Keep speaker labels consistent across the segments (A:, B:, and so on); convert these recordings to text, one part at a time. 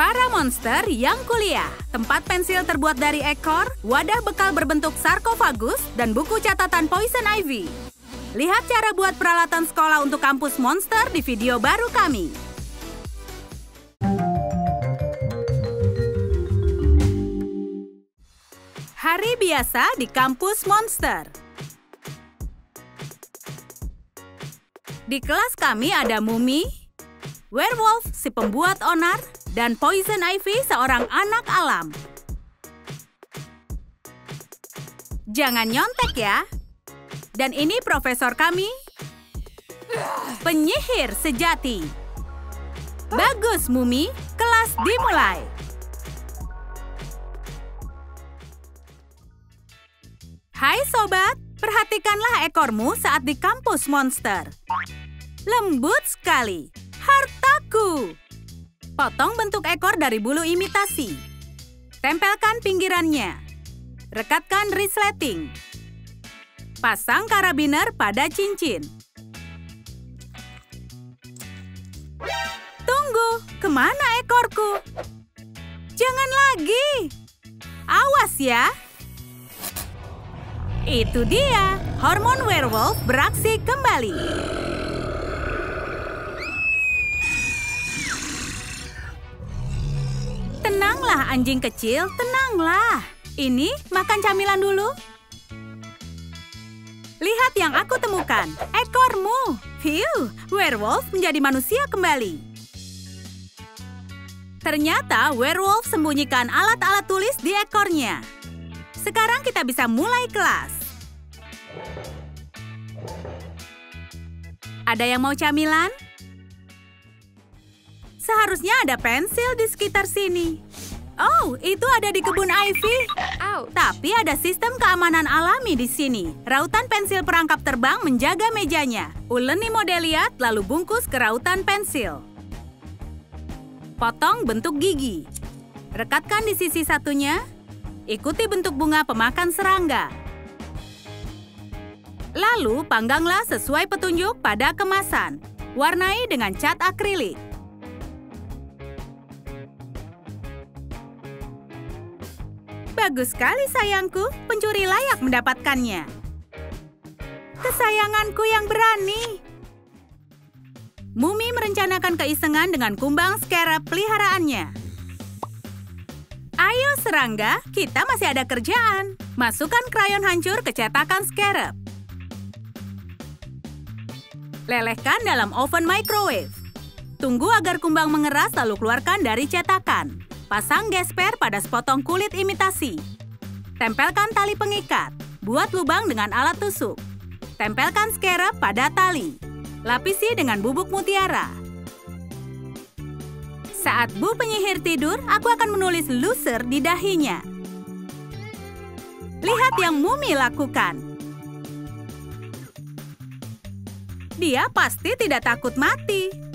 A: Para monster yang kuliah. Tempat pensil terbuat dari ekor, wadah bekal berbentuk sarkofagus, dan buku catatan Poison Ivy. Lihat cara buat peralatan sekolah untuk kampus monster di video baru kami. Hari biasa di kampus monster. Di kelas kami ada Mumi, Werewolf si pembuat onar, dan Poison Ivy seorang anak alam. Jangan nyontek ya. Dan ini profesor kami, penyihir sejati. Bagus Mumi, kelas dimulai. Hai sobat, perhatikanlah ekormu saat di kampus monster. Lembut sekali. Hartaku. Potong bentuk ekor dari bulu imitasi. Tempelkan pinggirannya. Rekatkan resleting. Pasang karabiner pada cincin. Tunggu, kemana ekorku? Jangan lagi. Awas ya. Itu dia, hormon werewolf beraksi kembali. Tenanglah anjing kecil, tenanglah. Ini makan camilan dulu. Lihat yang aku temukan, ekormu. Phew, werewolf menjadi manusia kembali. Ternyata werewolf sembunyikan alat-alat tulis di ekornya. Sekarang kita bisa mulai kelas. Ada yang mau camilan? Seharusnya ada pensil di sekitar sini. Oh, itu ada di kebun Ivy. Tapi ada sistem keamanan alami di sini. Rautan pensil perangkap terbang menjaga mejanya. Uleni modeliat lalu bungkus ke rautan pensil. Potong bentuk gigi. Rekatkan di sisi satunya. Ikuti bentuk bunga pemakan serangga. Lalu pangganglah sesuai petunjuk pada kemasan. Warnai dengan cat akrilik. Bagus sekali sayangku, pencuri layak mendapatkannya. Kesayanganku yang berani. Mumi merencanakan keisengan dengan kumbang scarab peliharaannya. Ayo serangga, kita masih ada kerjaan. Masukkan krayon hancur ke cetakan scarab. Lelehkan dalam oven microwave. Tunggu agar kumbang mengeras lalu keluarkan dari cetakan. Pasang gesper pada sepotong kulit imitasi. Tempelkan tali pengikat. Buat lubang dengan alat tusuk. Tempelkan scarab pada tali. Lapisi dengan bubuk mutiara. Saat Bu penyihir tidur, aku akan menulis loser di dahinya. Lihat yang Mumi lakukan. Dia pasti tidak takut mati.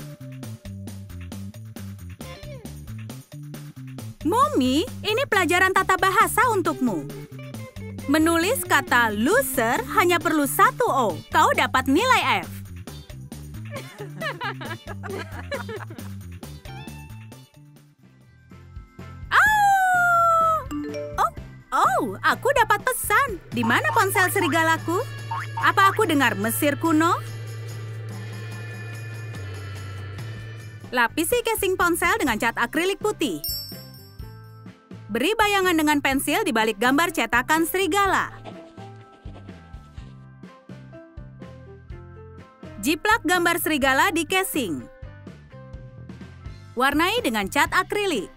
A: Mumi, ini pelajaran tata bahasa untukmu. Menulis kata loser hanya perlu 1 O. Kau dapat nilai F. Oh, aku dapat pesan. Di mana ponsel serigalaku? Apa aku dengar Mesir kuno? Lapisi casing ponsel dengan cat akrilik putih. Beri bayangan dengan pensil di balik gambar cetakan serigala. Jiplak gambar serigala di casing. Warnai dengan cat akrilik.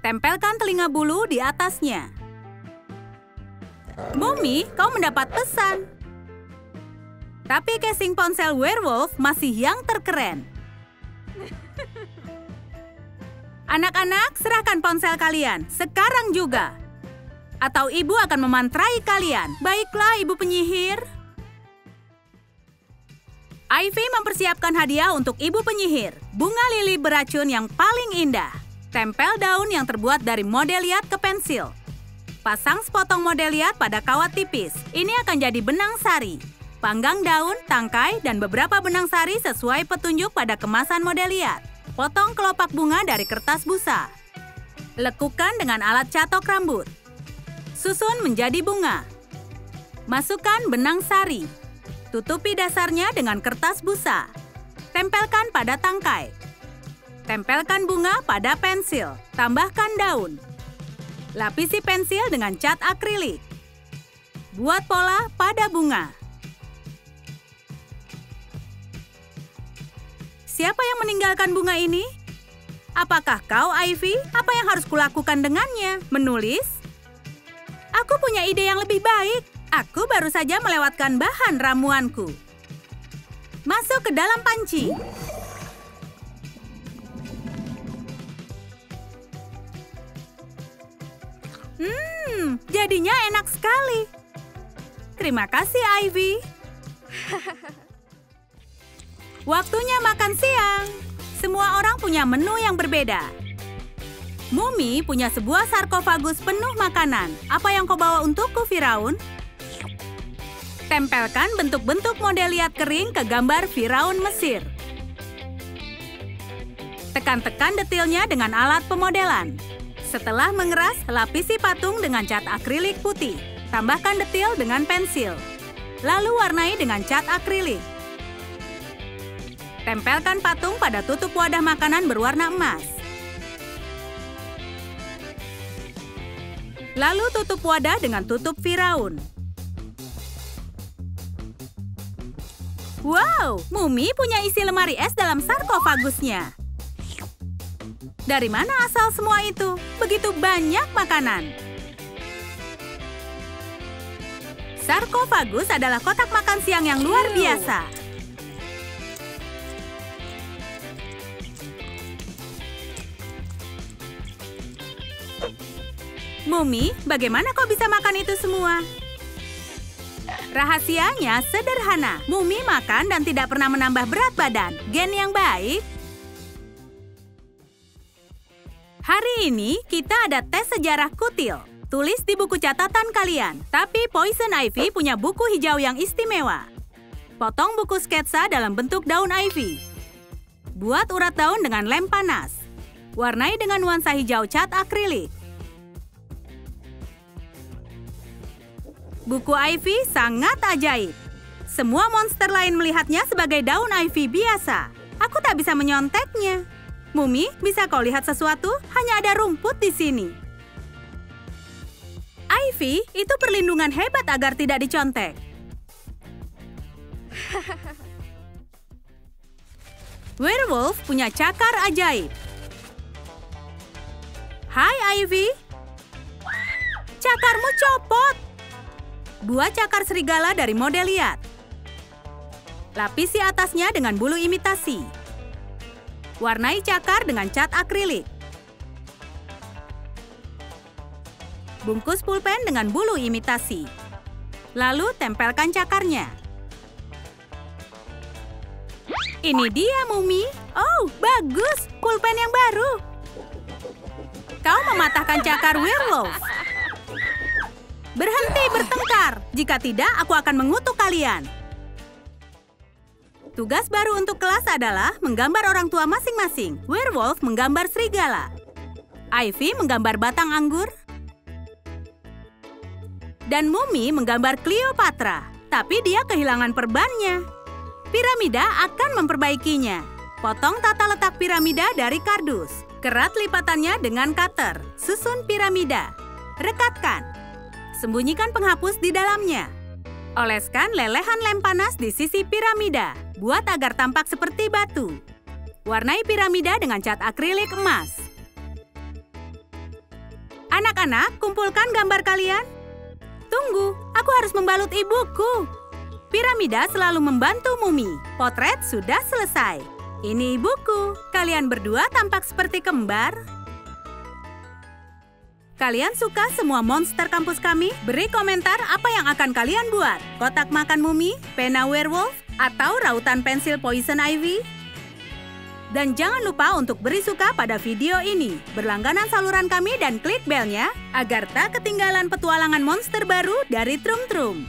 A: Tempelkan telinga bulu di atasnya. Mumi, kau mendapat pesan. Tapi casing ponsel werewolf masih yang terkeren. Anak-anak, serahkan ponsel kalian, sekarang juga. Atau ibu akan memantrai kalian. Baiklah, ibu penyihir. Ivy mempersiapkan hadiah untuk ibu penyihir. Bunga lili beracun yang paling indah. Tempel daun yang terbuat dari modeliat ke pensil. Pasang sepotong modeliat pada kawat tipis. Ini akan jadi benang sari. Panggang daun, tangkai, dan beberapa benang sari sesuai petunjuk pada kemasan modeliat. Potong kelopak bunga dari kertas busa. Lekukan dengan alat catok rambut. Susun menjadi bunga. Masukkan benang sari. Tutupi dasarnya dengan kertas busa. Tempelkan pada tangkai. Tempelkan bunga pada pensil. Tambahkan daun. Lapisi pensil dengan cat akrilik. Buat pola pada bunga. Siapa yang meninggalkan bunga ini? Apakah kau, Ivy? Apa yang harus kulakukan dengannya? Menulis? Aku punya ide yang lebih baik. Aku baru saja melewatkan bahan ramuanku. Masuk ke dalam panci. Jadinya enak sekali. Terima kasih, Ivy. Waktunya makan siang. Semua orang punya menu yang berbeda. Mumi punya sebuah sarkofagus penuh makanan. Apa yang kau bawa untukku, Firaun? Tempelkan bentuk-bentuk model liat kering ke gambar Firaun Mesir. Tekan-tekan detailnya dengan alat pemodelan. Setelah mengeras, lapisi patung dengan cat akrilik putih. Tambahkan detail dengan pensil. Lalu warnai dengan cat akrilik. Tempelkan patung pada tutup wadah makanan berwarna emas. Lalu tutup wadah dengan tutup Firaun. Wow, Mumi punya isi lemari es dalam sarkofagusnya. Dari mana asal semua itu? Begitu banyak makanan. Sarkofagus adalah kotak makan siang yang luar biasa. Mumi, bagaimana kau bisa makan itu semua? Rahasianya sederhana. Mumi makan dan tidak pernah menambah berat badan. Gen yang baik. Hari ini kita ada tes sejarah kutil. Tulis di buku catatan kalian. Tapi Poison Ivy punya buku hijau yang istimewa. Potong buku sketsa dalam bentuk daun ivy. Buat urat daun dengan lem panas. Warnai dengan nuansa hijau cat akrilik. Buku Ivy sangat ajaib. Semua monster lain melihatnya sebagai daun ivy biasa. Aku tak bisa menyonteknya. Mumi, bisa kau lihat sesuatu? Hanya ada rumput di sini. Ivy, itu perlindungan hebat agar tidak dicontek. Werewolf punya cakar ajaib. Hai, Ivy. Cakarmu copot. Buat cakar serigala dari model liat. Lapisi atasnya dengan bulu imitasi. Warnai cakar dengan cat akrilik. Bungkus pulpen dengan bulu imitasi. Lalu tempelkan cakarnya. Ini dia, Mumi. Oh, bagus. Pulpen yang baru. Kau mematahkan cakar werewolf. Berhenti bertengkar. Jika tidak, aku akan mengutuk kalian. Tugas baru untuk kelas adalah menggambar orang tua masing-masing. Werewolf menggambar serigala. Ivy menggambar batang anggur. Dan Mumi menggambar Cleopatra. Tapi dia kehilangan perbannya. Piramida akan memperbaikinya. Potong tata letak piramida dari kardus. Kerat lipatannya dengan cutter. Susun piramida. Rekatkan. Sembunyikan penghapus di dalamnya. Oleskan lelehan lem panas di sisi piramida. Buat agar tampak seperti batu. Warnai piramida dengan cat akrilik emas. Anak-anak, kumpulkan gambar kalian. Tunggu, aku harus membalut ibuku. Piramida selalu membantu Mumi. Potret sudah selesai. Ini ibuku. Kalian berdua tampak seperti kembar. Kalian suka semua monster kampus kami? Beri komentar apa yang akan kalian buat. Kotak makan Mumi, pena werewolf, atau rautan pensil Poison Ivy? Dan jangan lupa untuk beri suka pada video ini. Berlangganan saluran kami dan klik belnya agar tak ketinggalan petualangan monster baru dari Trum Trum.